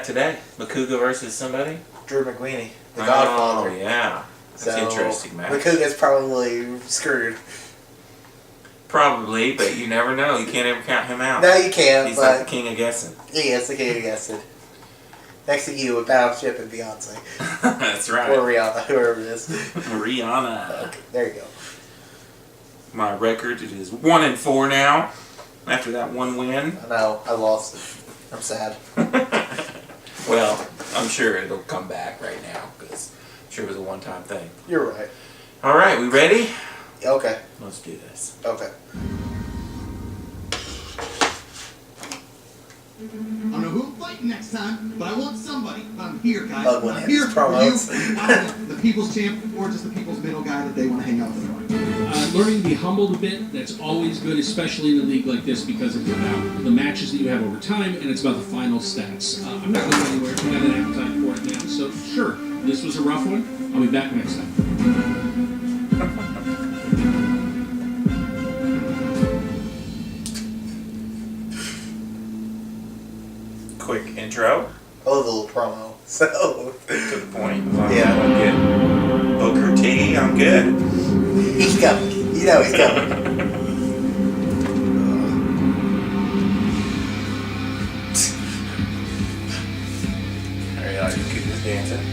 got today? Macuga versus somebody? Drew McWeeny, the Godfather. Oh, yeah. That's interesting, man. Macuga's probably screwed. Probably, but you never know. You can't ever count him out. No, you can't. He's like the king of guessing. He is the king of guessing. Next to you, with Battleship and Beyonce. That's right. Or Rihanna, whoever it is. Rihanna. Okay, there you go. My record, it is 1-4 now. After that one win. I know, I lost. I'm sad. Well, I'm sure it'll come back right now, because I'm sure it was a one-time thing. You're right. Alright, we ready? Okay. Let's do this. Okay. I don't know who I'm fighting next time, but I want somebody. I'm here, guys. I'm here for you. The people's champ, or just the people's middle guy that they want to hang out with. Learning to be humbled a bit, that's always good, especially in a league like this, because it's about the matches that you have over time, and it's about the final stats. I'm not going anywhere. I got an appetite for it now, so sure, this was a rough one. I'll be back next time. Quick intro. Oh, the little promo. So. To the point. Yeah. I'm good. Booker T, I'm good. He's coming. You know he's coming. There you are, you keep this dancing.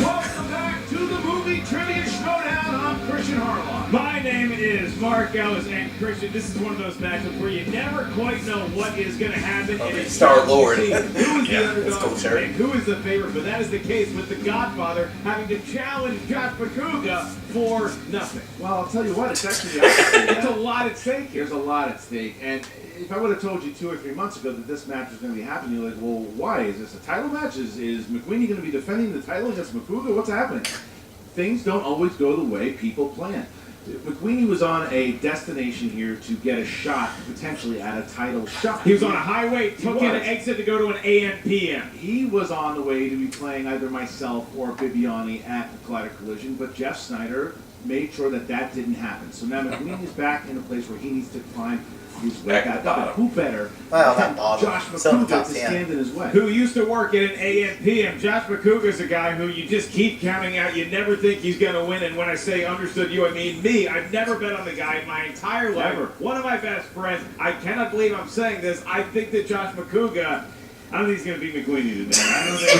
Welcome back to the movie trivia Schmoedown. I'm Christian Harloff. My name is Mark Ellis, and Christian, this is one of those matchups where you never quite know what is going to happen. Oh, and it's Star-Lord. who is the underdog cool, sir. and who is the favorite, but that is the case with the Godfather having to challenge Josh Macuga for nothing. Well, I'll tell you what, it's actually the opposite. It's a lot at stake here. There's a lot at stake, and if I would have told you 2 or 3 months ago that this match was going to be happening, you're like, well, why? Is this a title match? Is McWeeny going to be defending the title against Macuga? What's happening? Things don't always go the way people plan. McWeeny was on a destination here to get a shot, potentially at a title shot. He was on a highway, took in an exit to go to an AM PM. He was on the way to be playing either myself or Bibiani at the Collider Collision, but Jeff Snyder made sure that that didn't happen. So now McWeeny is back in a place where he needs to find his way back up. Who better than Josh Macuga to stand in his way? Who used to work at an AM PM. Josh Macuga is a guy who you just keep counting out. You never think he's going to win. And when I say understood you, I mean me. I've never bet on the guy in my entire life. Never. One of my best friends. I cannot believe I'm saying this. I think that Josh Macuga, I don't think he's going to beat McWeeny today. I don't think.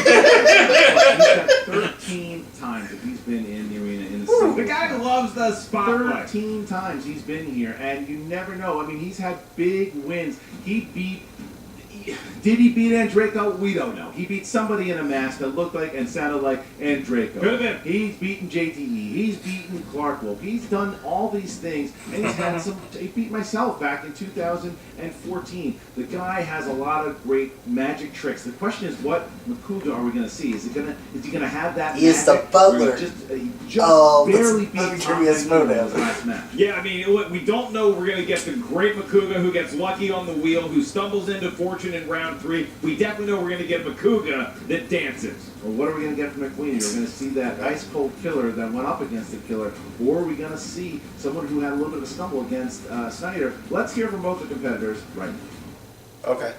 He's got 13 times that he's been in the arena in the The guy loves the spotlight. 13 times he's been here, and you never know. I mean, he's had big wins. Did he beat Andreyko? We don't know. He beat somebody in a mask that looked like and sounded like Andreyko. Could have been. He's beaten JTE. He's beaten Clark Wolf. He's done all these things, and he's had some. He beat myself back in 2014. The guy has a lot of great magic tricks. The question is, what Macuga are we going to see? Is he going to have that? He is the butler. Just Trivia barely beat Schmoedown. last match. Yeah, I mean, we don't know we're going to get the great Macuga who gets lucky on the wheel, who stumbles into fortune in round 3. We definitely know we're going to get Macuga that dances. Well, what are we going to get from McWeeny? We're going to see that ice-cold killer that went up against the killer, or are we going to see someone who had a little bit of a stumble against Snyder? Let's hear from both the competitors right now. Okay.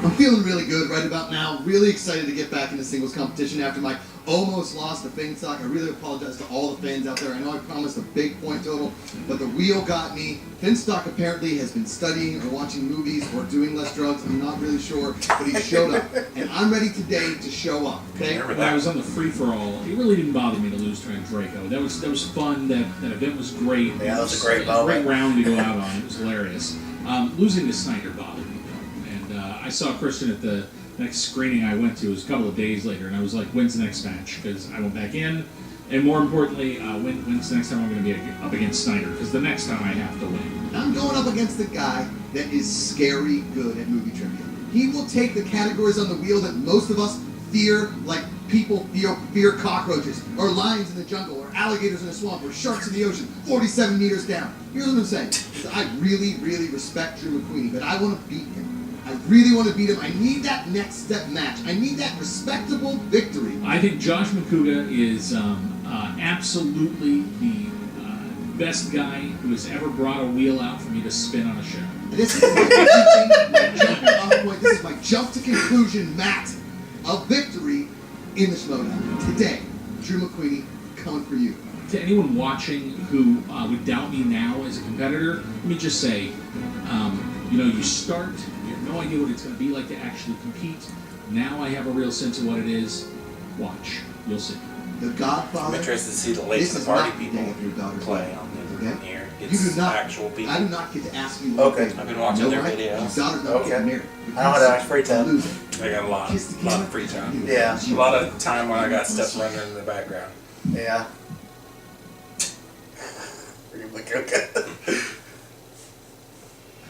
I'm feeling really good right about now. Really excited to get back into singles competition after my almost loss to Finstock. I really apologize to all the fans out there. I know I promised a big point total, but the wheel got me. Finstock apparently has been studying or watching movies or doing less drugs. I'm not really sure, but he showed up. And I'm ready today to show up, okay? When I was on the free-for-all, it really didn't bother me to lose to Andreyko. That was fun. That event was great. Yeah, that was a great great round to go out on. It was hilarious. Losing to Snyder bothered me, though. And I saw Christian at the next screening I went to. It was a couple of days later, and I was like, when's the next match? Because I went back in, and more importantly, when's the next time I'm going to be up against Snyder? Because the next time I have to win. I'm going up against the guy that is scary good at movie trivia. He will take the categories on the wheel that most of us fear, like people fear cockroaches, or lions in the jungle, or alligators in a swamp, or sharks in the ocean, 47 meters down. Here's what I'm saying. I really, really respect Drew McWeeny, but I want to beat him. I really want to beat him. I need that next step match. I need that respectable victory. I think Josh Macuga is absolutely the best guy who has ever brought a wheel out for me to spin on a show. This is my jumping off point. This is my jump to conclusion mat of victory in the Schmoedown. Today, Drew McWeeny coming for you. To anyone watching who would doubt me now as a competitor, let me just say, you start, you have no idea what it's going to be like to actually compete. Now I have a real sense of what it is. Watch. You'll see. The Godfather. I'm interested to see the late This to the is party not the people day of your daughter's play wedding, on okay? here. You It's do not. actual people. I do not get to ask you. Okay. I've been watching their Your videos. daughter's not Okay. getting married. I don't have that much free time. Lose it. I got a lot Kiss the of camera. free time. Yeah. A lot of time when I got stuff running in the background. Yeah. Okay.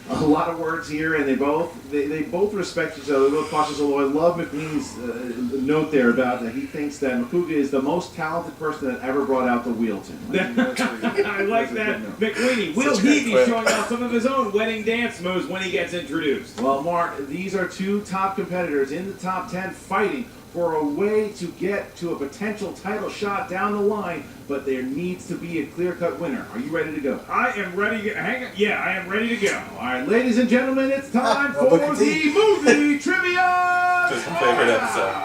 A lot of words here, and they both respect each other. They're both cautious. Although I love McWeeny's note there about that he thinks that Macuga is the most talented person that ever brought out the wheel to him. I like that. McWeeny, will Such a he great be clip. showing off some of his own wedding dance moves when he gets introduced? Well, Mark, these are two top competitors in the top 10 fighting for a way to get to a potential title shot down the line, but there needs to be a clear-cut winner. Are you ready to go? I am ready to hang on. Yeah, I am ready to go. All right, ladies and gentlemen, it's time well, for look at the these. movie trivia. Just my favorite episode.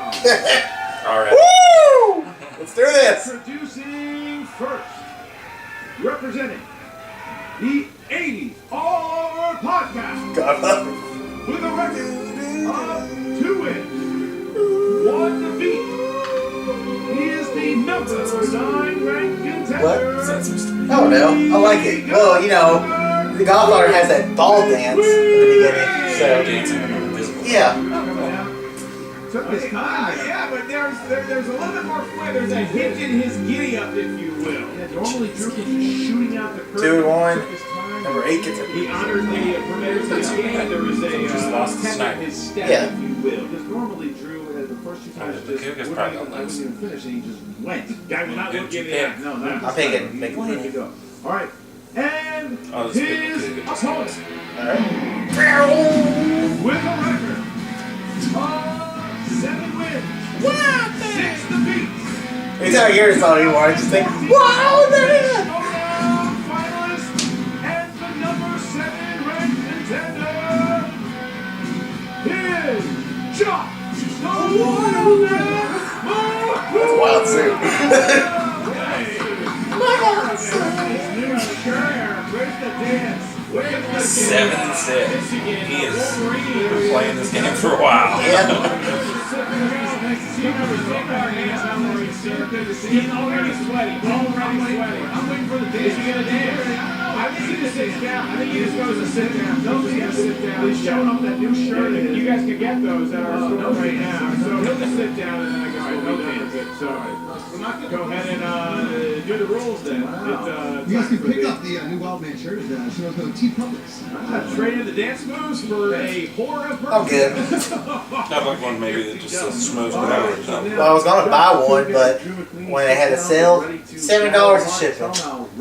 All right. Woo! Let's do this. Introducing first, representing the 80s All Over Podcast Godfather. with a record of 2 wins, 1 defeat. He is the number 9 ranked contender. Oh no, I like it. Well, the Godfather has that ball dance in the beginning, so Dancing in the invisible. yeah. Took his time. Yeah, but there's a little bit more flair. There's a hint in his giddy up, if you will. Yeah, normally Drew was just shooting out the curve. 2-1. Took his time. Number 8 gets it. He honored the promoters of the game. There was Just a lost the tap in sniper. his step, Yeah. if you will. Because normally Drew, the first 2 times, The just Cougar's wouldn't probably even, on I those. wouldn't even finish, and he just went. Guy will not Good look in the pick. eye. No, not I'm this thinking time. make He wanted to go. All right, and Oh, this is his good. opponent Alright. with a record of 7 wins, 6 defeats. Anytime I hear this song anymore, I just think, wow, there it is. Schmoedown finalist and the number 7 ranked contender is Josh the Wild Man. That's wild suit. His new shirt. Where's the dance? Where's the 7-6. Michigan, He has Wolverine. been playing this game for a while. He's already sweaty. I'm waiting for the dance. Is he gonna dance? I think he just sits down. I think he just goes to sit down. Don't he just sit down? He's showing off that new shirt. You guys can get those at our store right now. So he'll just sit down and then I guess we'll be done with it. So go ahead and do the rules then. You guys can pick up the new Wild Man shirt at T-Publix. I traded the dance moves for a horror. I'm good. I'd like one maybe that just says Schmoedown or something. Well, I was gonna buy one, but when they had a sale, $7 a shipping.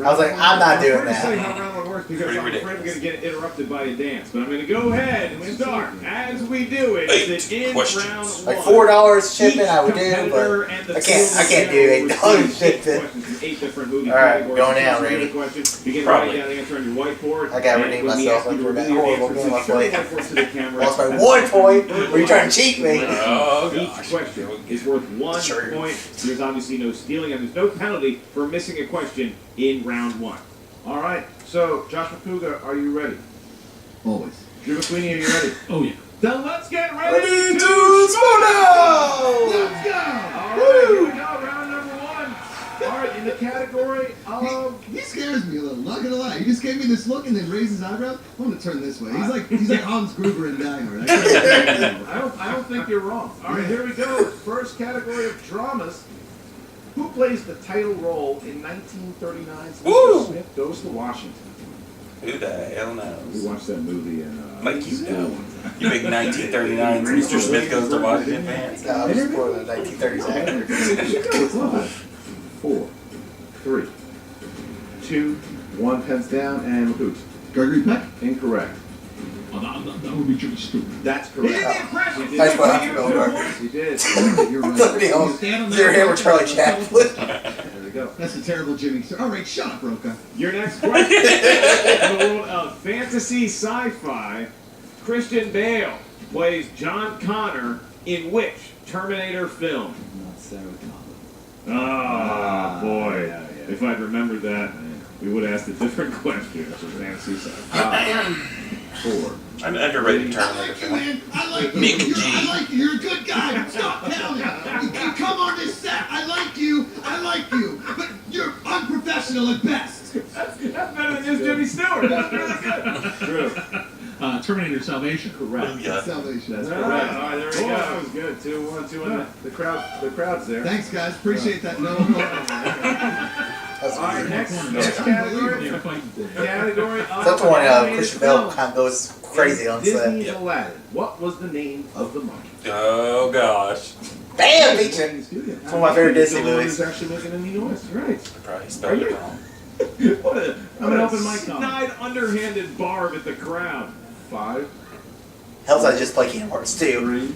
I was like, I'm not doing I'm afraid to say that. how round one works because Pretty I'm afraid we're ridiculous. going to get interrupted by a dance. But I'm going to go ahead and start as we do it. Eight In questions. round one. Like $4 shipping, I would do, Competitor but and the I can't field do will $8 receive 8 shipping. questions from 8 different movie All right, categories. going down, Answer ready? the question. Begin Probably. writing down the answer on your whiteboard. I gotta And redeem when we myself ask you to for that reveal your horrible answer, game I show played. your whiteboard to the camera. Lost by And 1 point. Were you trying to cheat me? Oh Each gosh. question is worth 1 Sure. point. There's obviously no stealing, and there's no penalty for missing a question in round 1. All right, so Josh Macuga, are you ready? Always. Drew McWeeny, are you ready? Oh, yeah. Then let's get ready Ready to to Schmoedown! Let's go! All right, here we go, round number 1. All right, in the category of He scares me a little, not gonna lie. He just gave me this look and then raised his eyebrow. I'm gonna turn this way. He's like Hans Gruber in Die Hard. I don't think you're wrong. All right, here we go. First category of dramas. Who plays the title role in 1939's Woo! Mr. Smith Goes to Washington? Who the hell knows? watched that movie and Like you do. You big 1939 Mr. Smith Goes to Washington fans. No, I'm just for the 1930s actor. 5, 4, 3, 2, 1. Pens down and Macuga. Gregory Peck? Incorrect. Oh, that would be Jimmy Stewart. That's He did correct. the impression. That's what I feel. He did. You're right. Somebody else. Is your hammer Charlie Chaplin? There we go. That's a terrible Jimmy. All right, shut up, Roca. Your next question. In the world of fantasy sci-fi, Christian Bale plays John Connor in which Terminator film? Not Sarah Connor. Oh, boy. yeah. If I'd remembered that, we would have asked a different question. So fantasy sci-fi. 4. An underrated I Terminator like you, film. man. I like you. Mick G. I like you. You're a good guy. Stop counting. You come on this set. I like you. But you're unprofessional at best. That's better than just Jimmy Stewart. That's really good. True. Terminator Salvation. Correct. Yeah. Salvation. That's All correct. right, there we Oh, go. that was good. 2-1, 2-1. The crowd's there. Thanks, guys. Appreciate that. No. That's All right, weird. next category. They're fighting. Category of That's when animated Christian Bale films. kind of goes crazy on set. Disney's Aladdin. What was the name of the monkey? Oh gosh. Bam! Beat you. It's one of my favorite Disney movies. Who's actually making any noise? Right. Probably spelled it wrong. What a, I'm an open mic comment. Snide, underhanded barb at the crowd. 5, Helps I just play Kingdom Hearts 2.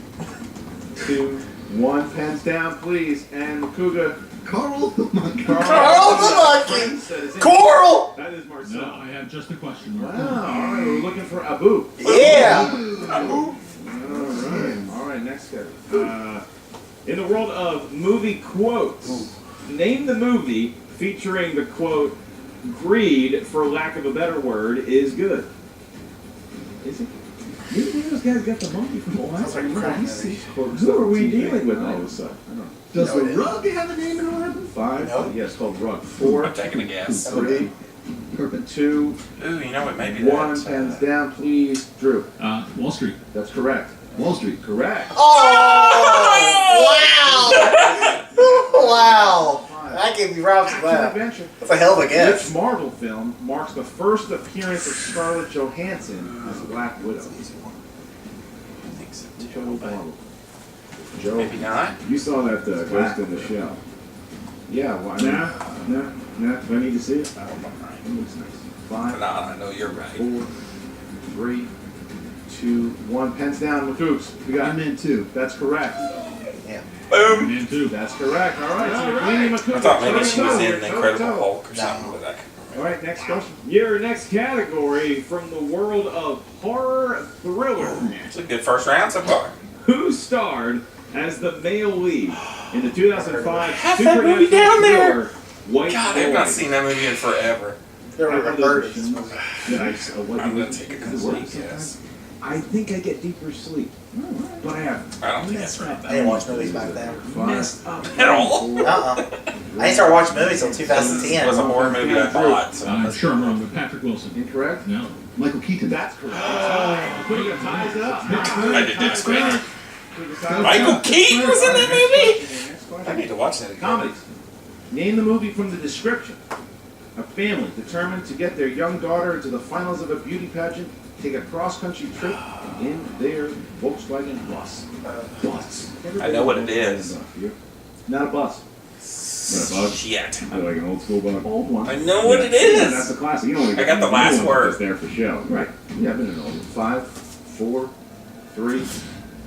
3, 2, 1. Pens down, please. And Macuga. Carl the monkey. Carl the monkey! That is it. Coral! That is Marcel. No, I have just a question Wow. mark. All right, we're looking for Abu. Yeah! All right, next category. In the world of movie quotes, name the movie featuring the quote, "Greed, for lack of a better word, is good." Is it? You think those guys got the monkey from the last Sounds like one? crap He's movie. 6 quotes. Who are we dealing with all of a sudden? I don't know. Does No, the it rug have a name in Aladdin? 5. No. Yeah, it's called Rug. 4, I'm taking a guess. 3, Perfect. 2, Ooh, you know what? Maybe 1. that's. Pens down, please. Drew. Wall Street. That's correct. Wall Street. Correct. Oh! Wow! That gave me Rob's Action laugh. adventure. That's a hell of a Which guess. Marvel film marks the first appearance of Scarlett Johansson as Black Widow? I think so Which too, other but Marvel? Joe, maybe not. you saw that Ghost in the Shell. Yeah, why not? No. Do I need to see it? It looks nice. 5, Nah, I know you're right. 4, 3, 2, 1. Pens down, Macooks. We got. I'm in too. That's correct. Yeah. Boom. Man, too. That's correct. All right. All So right. Queenie Macooks. I thought maybe she was toe-to-toe. in the Incredible Toe-to-toe. Hulk or something, but I can't All right. Next question. Your next category from the world of horror thriller. It's a good first round so far. Who starred as the male lead in the 2005 Have that movie supernatural down there. thriller White God, I've not Boy? seen that movie in forever. There I were have those birds. questions. Nice. What I'm do you gonna think? take a Does it work complete guess. sometimes? I think I get deeper sleep, but I have I don't think that's right. I didn't watch movies back then. Messed up. At all? I didn't start watching movies until It was 2010. a horror movie I bought. So I'm sure I'm wrong, but Patrick Wilson. Incorrect. No. Michael Keaton. That's correct. Putting ties up. I did this quick. Michael Michael Keaton was in that movie? Next I question. need to watch that again. Comedies. Name the movie from the description. A family determined to get their young daughter into the finals of a beauty pageant take a cross-country trip in their Volkswagen bus. Bus. I know what it is. Not a bus. Not a bus. Shit. I like an old school bus. Old one. I know what it Yeah, that's is. a classic. You know what I got the last word. It's there for show. Right. Yeah, I've been in an old one. 5, 4, 3,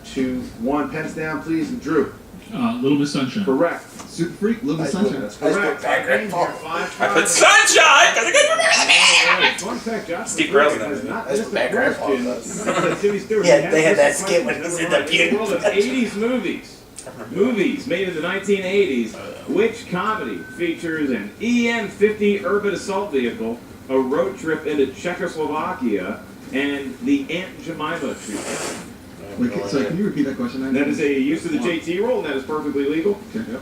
2, 1. Pens down, please. And Drew. Little Miss Sunshine. Correct. Super Freak. Little Miss I put- Sunshine. That's I just correct. put Bagger. I put sunshine because I couldn't remember the name. Fun fact, Josh. Steve Carell's in that has movie. not That's missed a Bagger. question. Jimmy Stewart. Yeah, He they had has that missed a skit when question. he was in Number the one. In the world of 80s movies. Movies made in the 1980s. Which comedy features an EM-50 urban assault vehicle, a road trip into Czechoslovakia, and the Aunt Jemima treatment? Wait, so can you repeat that question? That is a use of the JT rule, and that is perfectly legal.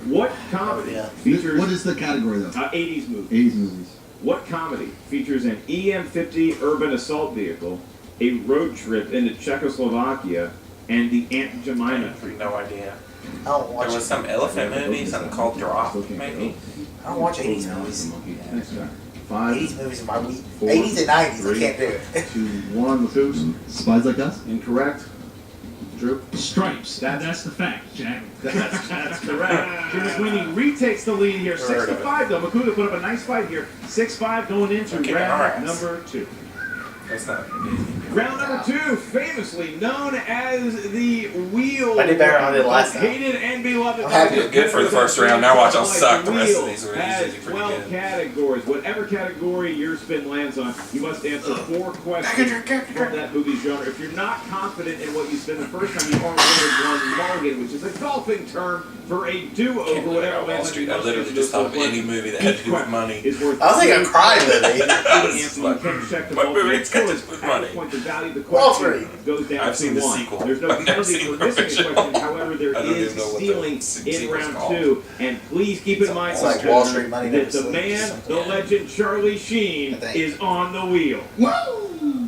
What comedy Yeah. features What is the category though? 80s movie? 80s movies. What comedy features an EM-50 urban assault vehicle, a road trip into Czechoslovakia, and the Aunt Jemima treatment? No idea. I don't watch. There was some elephant movie, something called Drop, maybe. I don't watch 80s movies. Next guy. 5, 80s movies are my week. 4, 80s and 90s. I 3, can't do it. 2, 1. Macoos. Spies Like Us. Incorrect. Drew. Stripes. That's the fact, Jack. That's correct. Jim McWeeny retakes the lead here. 6-5 though. Macuga put up a nice fight here. 6-5 going into Okay, round alright. number 2. That's not. Round number 2, famously known as the Wheel. I did better on it last time. Hated and beloved. I'm happy. Did good for the first round. Now watch, I'll suck. The rest of these are has usually pretty 12 good. categories. Whatever category your spin lands on, you must answer 4 questions from that movie genre. If you're not confident in what you spin the first time, you are winning 1 mulligan, which is a golfing term for a do-over. Whatever Wall Street. I literally just thought of any movie that had to do with money. I was thinking crime movie. What movie it's got to do with money? Wall Street. Goes down I've seen to the 1. sequel. There's no I've never penalty seen for the missing a original. question. However, there I don't is even know what the stealing in sequel's round called. 2. And please keep in mind, It's like Wall Street Money that Never the Sleeps. man, the legend, Charlie Sheen I think. is on the wheel. Woo!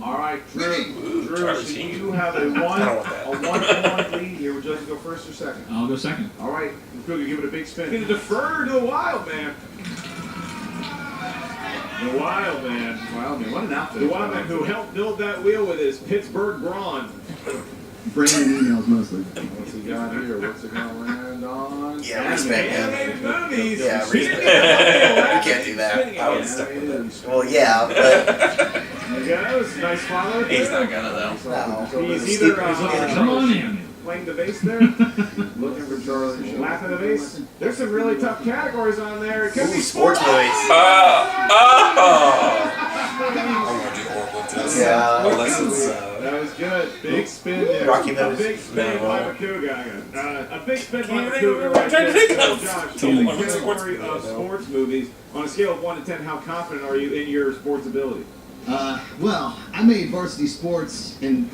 All right, Drew. Ooh, Drew, Charlie so Sheen. you have a I don't want that. 1-1 lead here. Would you like to go first or second? I'll go second. All right, Macuga, give it a big He's spin. going to defer to the Wild Man. The Wild Man. Wow, man, what an outfit. The Wild Man who helped build that wheel with his Pittsburgh brawn. Brandon emails mostly. What's he got here? What's it gonna land on? Yeah, respect him. Animated movies. Yeah, He didn't respect. even know You can't do that. spinning I would again. stuck with Well, yeah, but There he goes. Nice follow. He's not gonna though. no. He's Steve- either Come on in. playing the bass there, Looking for Charlie Sheen. laughing the bass. There's some really tough categories on there. It could be Ooh, sports movies. I'm gonna do horrible at this. Yeah. Unless it's. That was good. Big spin there. Rocky A movies. big spin No. by Macuga. A big spin by Can't think Macuga of right I'm trying to there. think of. So, Josh, Tell in me the what sports category movie I of know. sports movies, on a scale of 1 to 10, how confident are you in your sports ability? Well, I made varsity sports and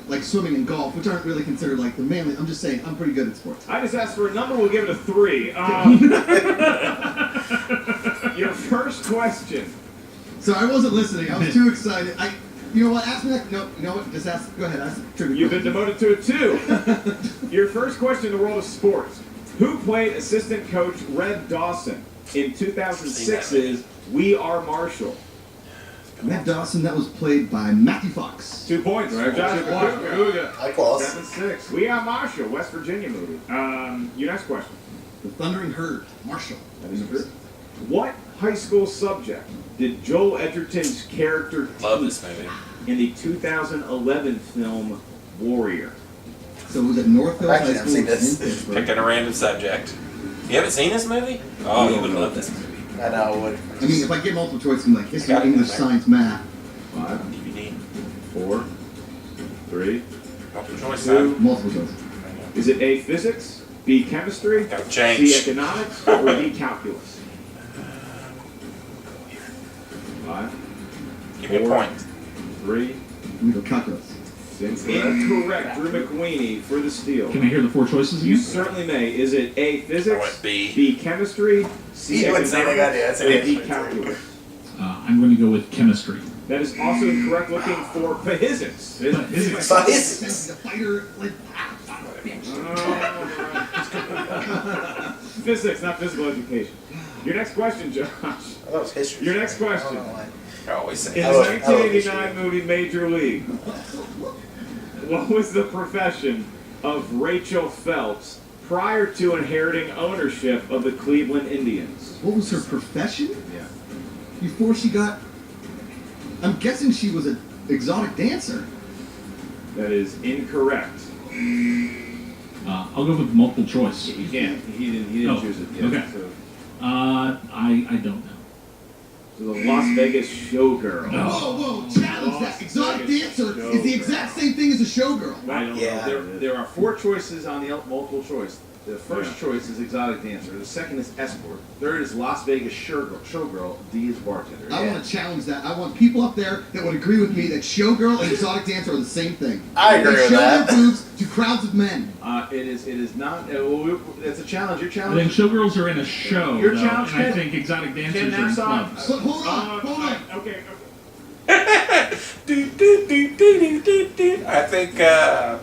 like swimming and golf, which aren't really considered like the manly. I'm just saying I'm pretty good at sports. I just asked for a number, we'll give it a 3. Your first question. So I wasn't listening. I was too excited. You know what? Ask me that. No, you know what? Just ask. Go ahead. Ask. Trigger You've been question. demoted to a 2. Your first question in the world of sports. Who played assistant coach Red Dawson in 2006's We Are Marshall? Red Dawson. That was played by Matthew Fox. 2 points. Right, Josh Macuga. I close. 7-6. We Are Marshall, West Virginia movie. Your next question. The Thundering Herd. Marshall. That is true. What high school subject did Joel Edgerton's character Love teach this movie. in the 2011 film Warrior? So it was at Northfield I've High actually never School seen in this. Pittsburgh. Picking a random subject. You haven't seen this movie? Oh, you would love this movie. I know I would. I mean, if I get multiple choice, I'm like history, Got it in English, there. science, math. 5, DVD. 4, 3. Multiple choice. Two. Multiple choice. Is it A, physics, B, chemistry, Gotta C, change. economics, or D, calculus? 5, Give me a point. 3, We go calculus. 6. Incorrect. Drew McWeeny for the steal. Can I hear the 4 choices You again? certainly may. Is it A, I physics, went B. B, chemistry, C, You wouldn't say they got it. That's or an D, answer. calculus? I'm going to go with chemistry. That is also incorrect. Looking for physics. Physics. Science. The fighter, like, Physics, not physical education. Your next question, Josh. I thought it was history. Your next question. I don't know why. I always say In I the love- 1989 movie Major League, what was the profession of Rachel Phelps prior to inheriting ownership of the Cleveland Indians? what was her profession? Yeah. Before she got, I'm guessing she was an exotic dancer. That is incorrect. I'll go with multiple choice. You can't. He didn't Oh, choose it yet. okay. So, I don't know. So the Las Vegas Showgirl. No. Whoa, challenge that. Exotic dancer is the exact same thing as a showgirl. I don't Yeah. know. there are 4 choices on the multiple choice. The first choice is exotic dancer. The second is escort. Third is Las Vegas showgirl. D is bartender. I want to challenge that. I want people up there that would agree with me that showgirl and exotic dancer are the same thing. I agree They with show that. their boobs to crowds of men. It is not. It's a challenge. Your I challenge. think showgirls are in a show, Your though, challenge and I can- think exotic dancers are in Nassau- clubs. But hold on. Okay. Do, do, do, do, do, do, do. I think, I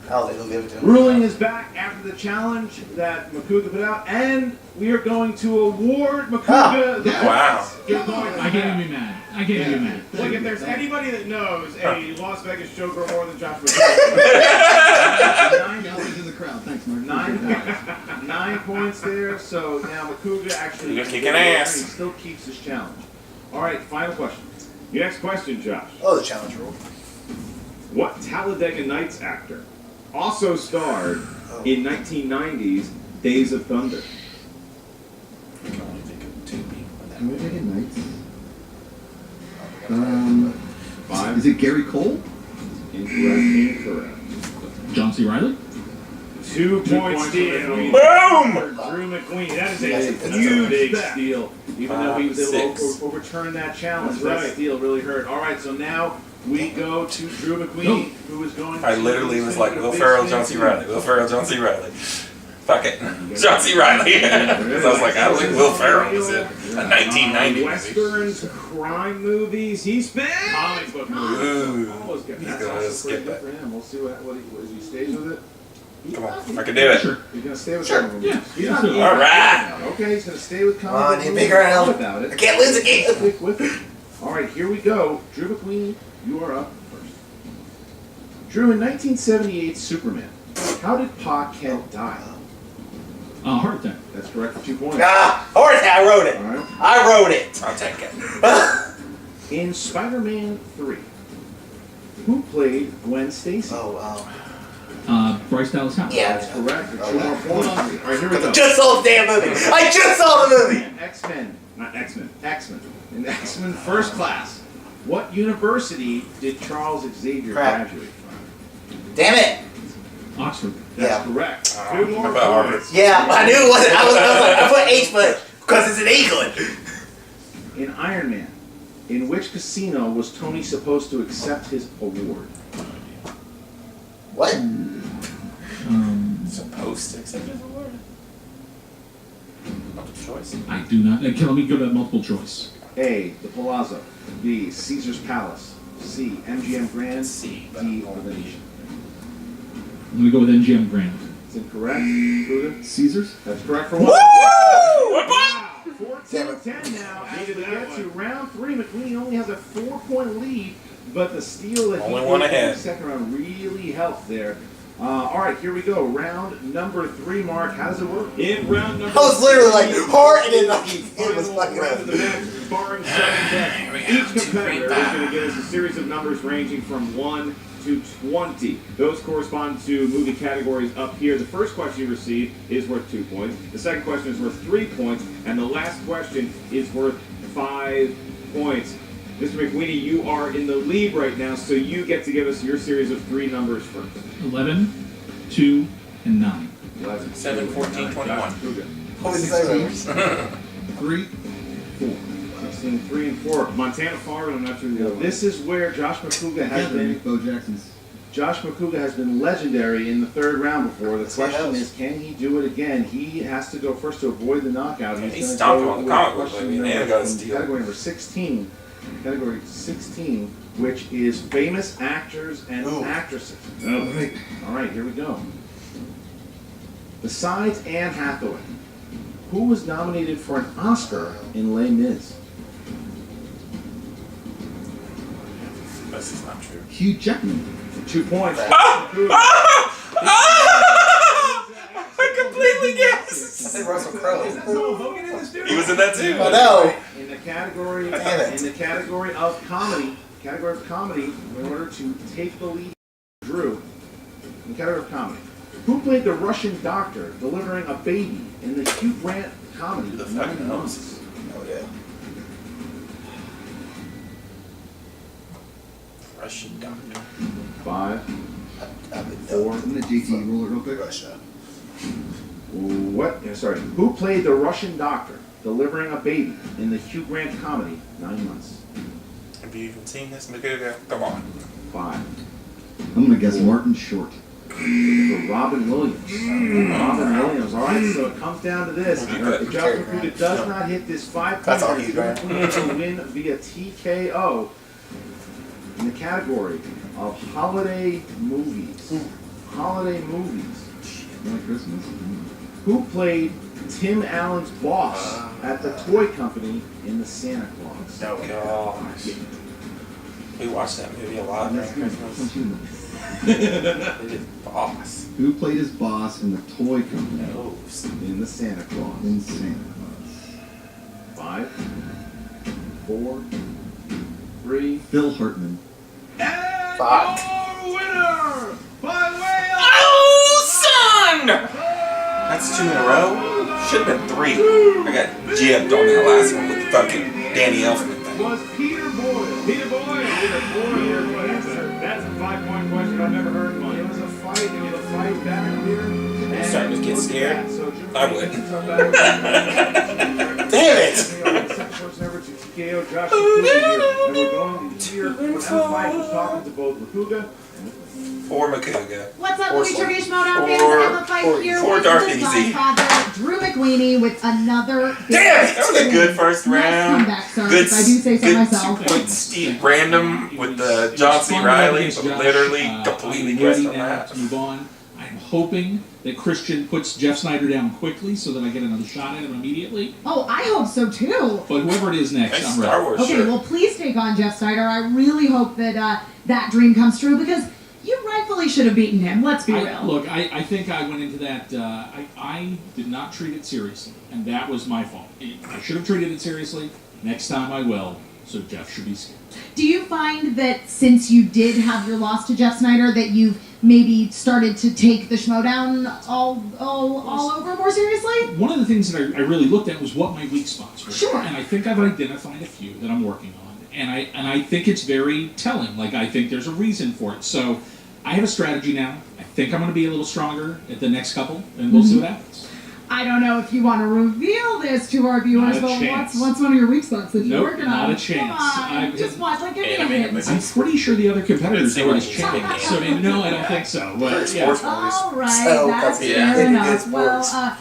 don't think they'll give it to him. Ruling is back after the challenge that Macuga put out, and we are going to award Macuga the wow. Good point. I can't even be mad. I can't even be mad. Look, if there's anybody that knows a Las Vegas Showgirl more than Josh McWeeny, 9 Yelling in the crowd. Thanks, Mark. 9 points there. So now Macuga actually You're kicking ass. He still keeps his challenge. All right, final question. Your next question, Josh. Oh, the challenge rule. What Talladega Nights actor also starred in 1990's Days of Thunder? I can only think of 2 people in that Talladega movie. Nights. Five. Is it Gary Cole? Incorrect. John C. Riley? 2 points for steal. McWeeny. Boom! Drew McWeeny. That is Yes, a that's huge big big steal. Even though he was able 6. to overturn that challenge, That's that right. steal really hurt. All right, so now we go to Drew McWeeny, who is going I to... literally was like, a Will big Ferrell, spin John C. to- Riley. Will Ferrell, John C. Riley. Fuck it. John C. Riley. Because I was like, I don't think Will Ferrell was in a 1990 movie. Westerns, crime movies. He spent comic book movies. Ooh. Almost good. He's That's gonna also skip pretty it. good for him. We'll see what he stays with it. Come on, I can do it. Sure. He's gonna stay with Sure. comic Yeah. movies. He's not All right. Okay, he's gonna stay with Come on, comic book you movies. big around. Thought about I it. can't lose again. Stick with it. All right, here we go. Drew McWeeny, you are up first. Drew, in 1978 Superman, how did Pa Kent die? Heart attack. That's correct for 2 points. Ah, horse, I wrote it. All right. I wrote it. I'll take it. In Spider-Man 3, who played Gwen Stacy? Bryce Dallas Howard. Yeah. That's correct. For 2 Okay. more points. All right, here we go. I just saw the damn movie. I just saw the movie. X-Men, not X-Men, X-Men. In X-Men First Class, what university did Charles Xavier Crap. graduate from? Damn it. Oxford. That's Yeah. correct. Oh, 2 more how about Harvard? points. Yeah, I knew it wasn't. I was like, I put H, but because it's in England. In Iron Man, in which casino was Tony supposed to accept his award? What? Supposed to accept his award? Multiple choice. I do not. Okay, let me go to multiple choice. A, the Palazzo. B, Caesar's Palace. C, MGM Grand. C, but D, only- Venetian. Let me go with MGM Grand. It's incorrect. Ruben? Caesars? That's correct for 1. Woo! What point? Wow, Damn it. 14-10 now. As we get to round 3, McWeeny only has a 4-point lead, but the steal that Only he one did in ahead. the second round really helped there. All right, here we go. Round number 3, Mark. How does it work? In round number I was literally like, 3, heart, and then like, it was final fucking round of the match, barring sudden death. Here we go. Each 2, 3, competitor is 5. going to get us a series of numbers ranging from 1 to 20. Those correspond to movie categories up here. The first question you receive is worth 2 points. The second question is worth 3 points. And the last question is worth 5 points. Mr. McWeeny, you are in the lead right now, so you get to give us your series of 3 numbers first. 11, 2, and 9. 11, 7, 14, 21. What was the numbers? 3, 4. 16, 3, and 4. Montana, Florida, I'm not sure the other one. This is where Josh Macuga has been. Bo Jackson's. Josh Macuga has been legendary in the 3rd round before. The Yes, he question has. is, can he do it again? He has to go first to avoid the knockout. Yeah, He's he's gonna stomping go on the with comic book question movie, and number- got to from steal it. Category number 16. Category 16, which is famous actors and Ooh. actresses. All right, here we go. Besides Anne Hathaway, who was nominated for an Oscar in Les Mis? This is not true. Hugh Jackman. 2 points. I completely I guessed. said Russell Crowe. Hogan in the studio. He was in that too. I know. In the category, Damn it. in the category of comedy, in order to take the lead, Drew, in the category of comedy, who played the Russian doctor delivering a baby in the Hugh Grant comedy? Who the fuck 9 knows? Months? Oh, yeah. Russian doctor. 5, I would 4. I'm gonna JT roll it real quick. Russia. What? Yeah, sorry. Who played the Russian doctor delivering a baby in the Hugh Grant comedy 9 Months? Have you even seen this, Macuga? Come on. 5. I'm gonna guess Martin Short. For Robin Williams. Robin Williams. All right, so it comes down to this. If Josh Macuga does not hit this 5 That's all pointer, he Drew got. McWeeny will win via TKO in the category of holiday movies. Holiday movies. Like Christmas. Who played Tim Allen's boss at the toy company in the Santa Claus? Oh gosh. We watched that movie a lot during Christmas. They did Boss. Who played his boss in the toy company Knows. In the Santa Claus. in Santa Claus? 5, 4, 3. Phil Hartman. And Fuck. your winner by way of Oh, son! That's 2 in a row? Should have been 3. I got jibbed on that last one with the fucking Danny Elfman thing. was Peter Boyle. Peter Boyle. That's a 5-point question I've never heard one. It was a fight. It was a fight back here. I'm starting to get scared. I would. Damn it! Second person ever to TKO Josh Macuga here. And we're going to hear when M5 was talking to both Macuga For Macuga. What's up, Or movie Slim. trivia Schmoedown fans? Or- Emma Fife here or with Dark the Easy. Godfather, Drew McWeeny, with another. Damn it! That was a good first Nice round. comeback, sir, Good, if I do say so good myself. 2 point Steve Random with the John C. Riley, but literally completely guessed on that. To move on. I'm hoping that Christian puts Jeff Snyder down quickly so that I get another shot at him immediately. Oh, I hope so too. But whoever it is next, Nice I'm Star ready. Wars Okay, shirt. well, please take on Jeff Snyder. I really hope that that dream comes true because you rightfully should have beaten him. Let's be real. Look, I think I went into that. I did not treat it seriously, and that was my fault. I should have treated it seriously. Next time I will. So Jeff should be scared. Do you find that since you did have your loss to Jeff Snyder, that you've maybe started to take the Schmoedown all over more seriously? One of the things that I really looked at was what my weak spots were. Sure. And I think I've identified a few that I'm working on. And I think it's very telling. Like, I think there's a reason for it. So I have a strategy now. I think I'm going to be a little stronger at the next couple, and we'll see what happens. I don't know if you want to reveal this to our viewers, Not a but chance. what's one of your weak spots that you're Nope, working not on? a chance. Come on, I've just been watch, like, give me a animated hint. I'm pretty sure the other competitors know what is It's champion. So no, I don't think so. But yeah. Sports movies. All right, So, that's yeah. fair Good enough. Well, sports.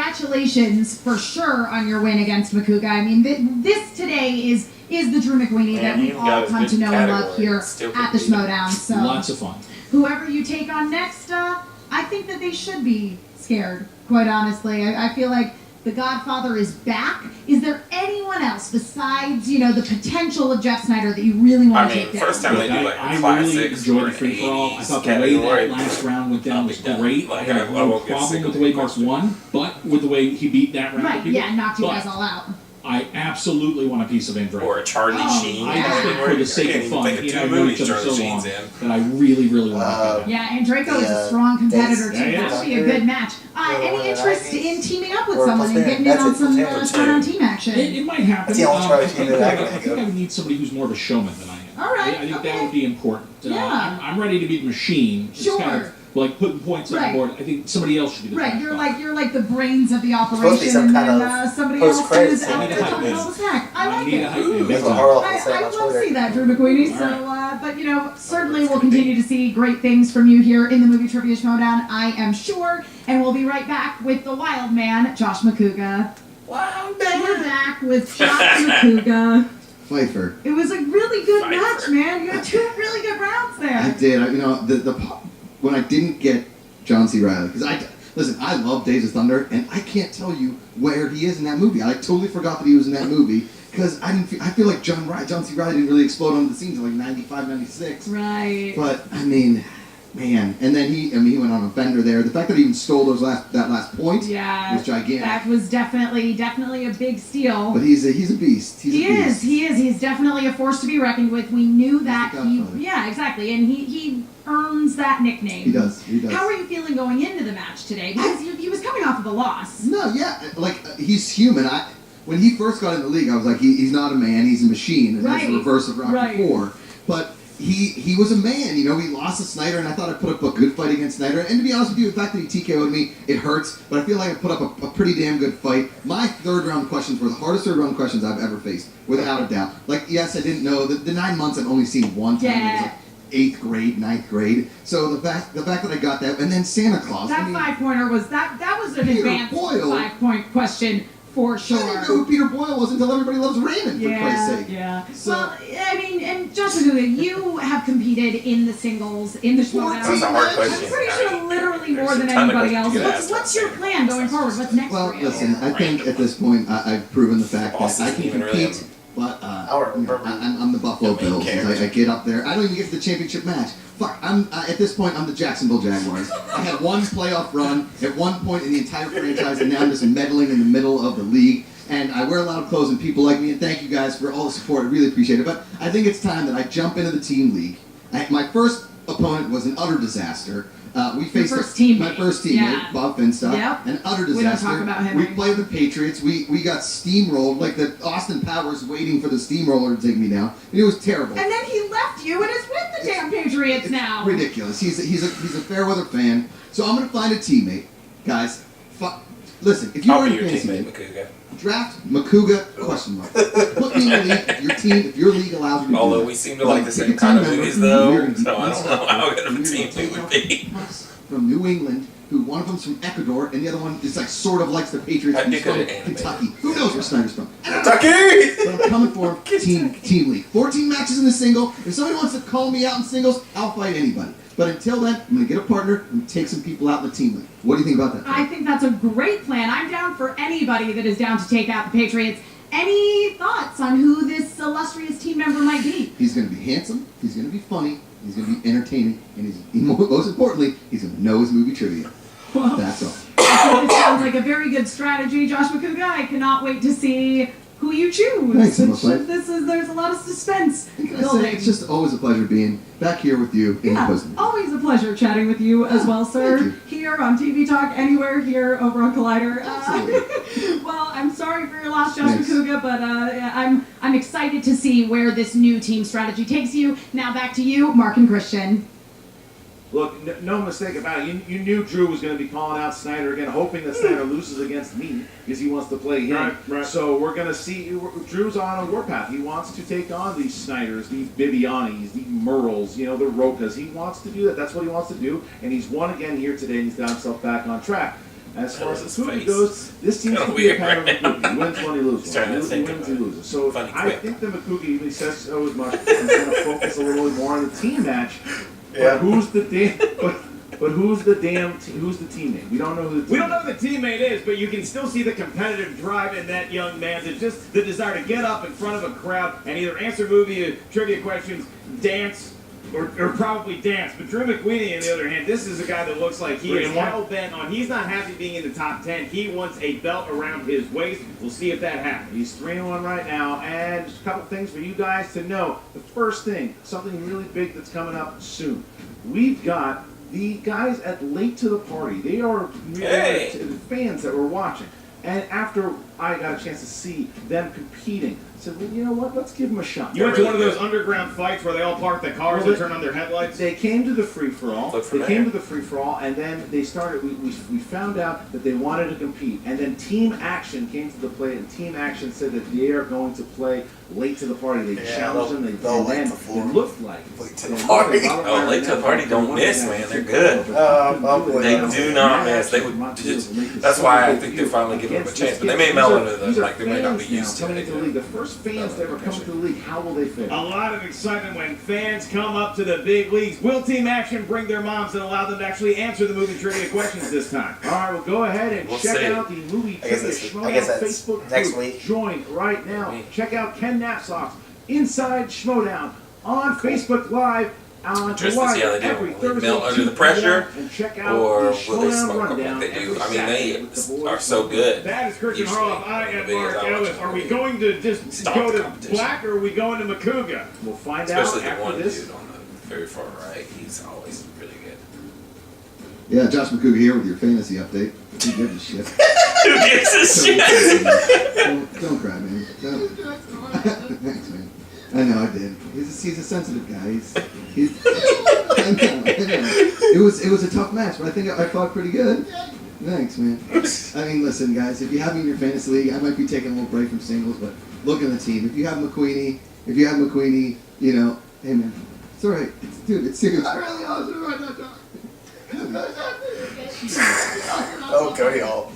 congratulations for sure on your win against Macuga. I mean, this today is the Drew McWeeny that Man, we've he got all his come good to know and love category. here Still at the could beat him. Schmoedown. So Lots of fun. whoever you take on next, I think that they should be scared, quite honestly. I feel like the Godfather is back. Is there anyone else besides, the potential of Jeff Snyder that you really want I to mean, take down? first time they do like I a really classics enjoyed or the an free for all. I 80s thought the way category. that last round went down I'll was be done. great. Like, I had I no won't get problem sick with of the way being Mark close to won, but with the way he beat that round. Right, of people. yeah, knocked you But guys all out. I absolutely want a piece of Andrew. Or a Charlie Sheen. I just think for the sake of fun, he and I have known each other so long that I really, really want to do that. Yeah, and Draco is a Yeah, strong competitor Days- too. Yeah, That would be a good match. Any interest in teaming up with someone and getting in on some Schmoedown team action? It might happen. That's the only Charlie I Sheen think, that I I can think think I of. would need somebody who's more of a showman than I am. All right, I think okay. that would be important. Yeah. I'm ready to be the machine. Just Sure. kind of like putting points on Right. the board. I think somebody else should be the Right, backbone. you're like the brains of the supposed to be operation, some and kind then of somebody else post-credits is out scene. there talking all the snack. I like need it. a hype man. That's Big what time. Harlow I said on love to Twitter. see that, Drew McWeeny. All So, but certainly we'll continue to see great things from you here in the Movie Trivia Schmoedown, I am sure. And we'll be right back with the wild man, Josh Macuga. Wow, We're back with Josh Macuga. Pfeiffer. It was a really good Pfeiffer. match, man. You had 2 really good rounds I there. did. When I didn't get John C. Riley, because listen, I love Days of Thunder, and I can't tell you where he is in that movie. I totally forgot that he was in that movie because I feel like John C. Riley didn't really explode onto the scene until like 95, 96. Right. But I mean, man, and then he went on a bender there. The fact that he even stole that last point Yeah. was gigantic. That was definitely a big steal. But he's a beast. He's He a beast. is. He's definitely a force to be reckoned with. We knew that the he, Godfather. yeah, exactly, and he earns that nickname. He does. How are you feeling going into the match today? Because he was coming off of a loss. No, yeah, he's human. When he first got in the league, I was like, he's not a man, he's a machine, and that's the Right. reverse of Rocky Right. IV. But he was a man, he lost to Snyder, and I thought I put up a good fight against Snyder. And to be honest with you, the fact that he TKO'd me, it hurts, but I feel like I put up a pretty damn good fight. My third round questions were the hardest third round questions I've ever faced, without a doubt. Like, yes, I didn't know, the 9 months I've only seen one time. Yeah. It was like 8th grade, 9th grade. So the fact that I got that, and then Santa Claus. That I mean, 5-pointer was that was an Peter advanced Boyle. 5-point question for sure. I didn't know who Peter Boyle was until Everybody Loves Raymond, for Christ's sake. Yeah. So- Well, I mean, and Josh Macuga, you have competed in the singles, in the Schmoedown. That was a hard I'm question. pretty sure literally There's more a than ton of anybody questions else. you could ask What's that your same plan going forward? What's next Well, for you? listen, I think at this point I've proven the fact that Boston I can even really compete, but don't remember. I'm the Buffalo The main Bills. character. I get up there. I don't even get to the championship match. Fuck, I'm at this point I'm the Jacksonville Jaguars. I had one playoff run at one point in the entire franchise, and now I'm just meddling in the middle of the league. and I wear a lot of clothes, and people like me, and thank you guys for all the support. I really appreciate it. But I think it's time that I jump into the team league. My first opponent was an utter disaster. We faced my first teammate, yeah. Bob Finstock, Yep. an utter disaster. We don't talk about him We anymore. played the Patriots. We got steamrolled, like the Austin Powers waiting for the steamroller to take me down. And it was terrible. And then he left you and is with the damn Patriots now. Ridiculous. He's a fair weather fan. So I'm gonna find a teammate, guys. Listen, if you I'll are be in your fantasy teammate, league, Macuga. draft Macuga ? Put me in the league. Your team, if your league allows you to do Although that. we seem to like the Pick same a kind of team member, movies, though, we're gonna be so I don't know how good of a We're team gonna we take would out be. punks from New England, who one of them's from Ecuador, and the other one is like sort of likes the Patriots. I'd be He's from good at animated. Kentucky. Who knows where Snyder's from? Kentucky! But I'm coming for team league. 14 matches in the single. If somebody wants to call me out in singles, I'll fight anybody. But until then, I'm going to get a partner and take some people out in the team league. What do you think about that? I think that's a great plan. I'm down for anybody that is down to take out the Patriots. Any thoughts on who this illustrious team member might be? He's going to be handsome. He's going to be funny. He's going to be entertaining. And most importantly, he's going to know his movie trivia. Well, That's all. I think this sounds like a very good strategy, Josh Macuga. I cannot wait to see who you choose. Thanks so much, Mike. There's a lot of suspense Can I say, building. it's just always a pleasure being back here with you in the Yeah, Pussy. always a pleasure chatting with you as well, sir. Thank you. Here on TV Talk, anywhere here over on Collider. Absolutely. Well, I'm sorry for your loss, Josh Thanks. Macuga, but I'm excited to see where this new team strategy takes you. Now back to you, Mark and Christian. Look, no mistake about it. You knew Drew was going to be calling out Snyder again, hoping that Snyder loses against me because he wants to play him. Right. So we're going to see. Drew's on a warpath. He wants to take on these Snyders, these Bibianis, the Merles, the Rokas. He wants to do that. That's what he wants to do. And he's won again here today, and he's got himself back on track. As far as the Macuga goes, this seems to be a pattern of Macuga. He wins one, he loses one. He wins, he loses. So Funny I quick. think that Macuga, even he says so as much, is going to focus a little more on the team match. Yeah. But who's the teammate? We don't know who the teammate We don't know who the teammate is, but you can still see the competitive drive in that young man. It's just the desire to get up in front of a crowd and either answer movie trivia questions, dance, or probably dance. But Drew McWeeny, on the other hand, this is a guy that looks like he is hell-bent on. He's not happy being in the top 10. He wants a belt around his waist. We'll see if that happens. He's 3-1 right now, and just a couple things for you guys to know. The first thing, something really big that's coming up soon. We've got the guys at Late to the Party. They are Hey. fans that were watching. And after I got a chance to see them competing, I said, well, you know what? Let's give them a shot. You went to one of those underground fights where they all park their cars and turn on their headlights? They came to the free-for-all. Look for They that. came to the free-for-all, and then they started. We found out that they wanted to compete, and then Team Action came to the plate, and Team Action said that they are going to play Late to the Party. They Yeah, challenged them. they'll And light then the floor. it looked like Late to the they- Party. Oh, Late to the Party don't miss, man. They're good. They do not miss. They would just. That's why I think they're finally giving them a chance. But they may melt into the like they may not be used to coming it. into the league. The first fans that were coming to the league, how will they fare? A lot of excitement when fans come up to the big leagues. Will Team Action bring their moms and allow them to actually answer the movie trivia questions this time? All right, well, go ahead and We'll check see. out the movie I guess trivia that's- Schmoedown I guess that's Facebook next group. week. Join right now. Check out Ken Knapsack's Inside Schmoedown on Facebook Live on Interested to see how they do. every Will they Thursday. melt under the 2 pressure, p.m. and check out or the will they Schmoedown smoke them rundown like they do? every I mean, Saturday they with the boys are so from- good. That is Christian Usually, Harloff. I am the Mark videos I Ellis. watch Are we on going to just Stop go the to competition. black or are we going to Macuga? We'll find Especially out the after one this. dude on the very far right. He's always really good. Yeah, Josh Macuga here with your fantasy update. Who gives a shit? Who gives a shit? Don't cry, man. Don't. Thanks, man. I know, I did. He's a sensitive guy. He's I know. It was a tough match, but I think I fought pretty good. Thanks, man. I mean, listen, guys, if you have me in your fantasy league, I might be taking a little break from singles, but look at the team. If you have McWeeny, hey, man, it's all right. It's serious. I really Oh, Cody Hall.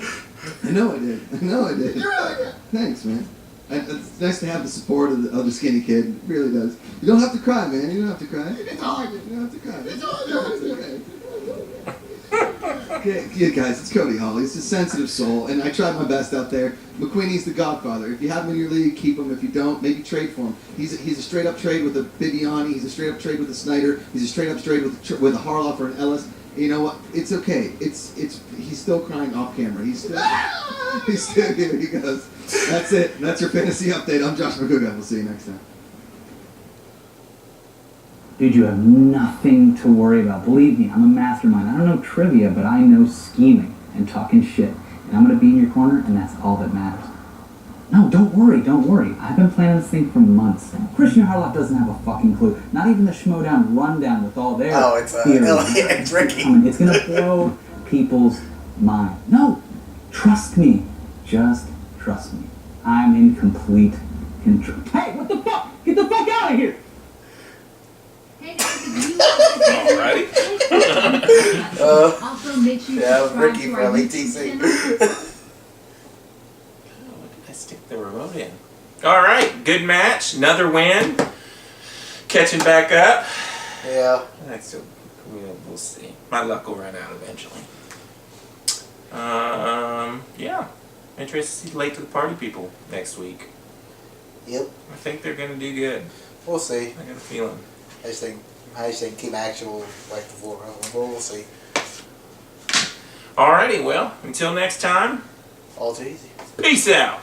I know I did. Thanks, man. It's nice to have the support of the skinny kid. It really does. You don't have to cry, man. You don't have to cry. It's hard. You don't have to cry. It's okay. Yeah, guys, it's Cody Hall. He's a sensitive soul, and I tried my best out there. McWeeny's the godfather. If you have him in your league, keep him. If you don't, maybe trade for him. He's a straight-up trade with a Bibiani. He's a straight-up trade with a Snyder. He's a straight-up trade with a Harloff or an Ellis. You know what? It's okay. He's still crying off camera. He's still here he goes. That's it. That's your fantasy update. I'm Josh Macuga. We'll see you next time. Dude, you have nothing to worry about. Believe me, I'm a mastermind. I don't know trivia, but I know scheming and talking shit. And I'm gonna be in your corner, and that's all that matters. No, don't worry. I've been planning this thing for months. Christian Harlock doesn't have a fucking clue. Not even the Schmoedown rundown with all their theories. It's Ricky. It's gonna blow people's mind. No, trust me. Just trust me. I'm in complete control. Hey, what the fuck? Get the fuck out of here! Hey guys, if you Alrighty. also make sure you Yeah, subscribe Ricky to from our YouTube ETC. channel. I stick the remote in. Alright, good match. Another win. Catching back up. Yeah. We'll see. My luck will run out eventually. Yeah. Interested to see late to the party people next week. Yep. I think they're gonna do good. We'll see. I got a feeling. I just think keep actual like before. We'll see. Alrighty, well, until next time, All too easy. peace out.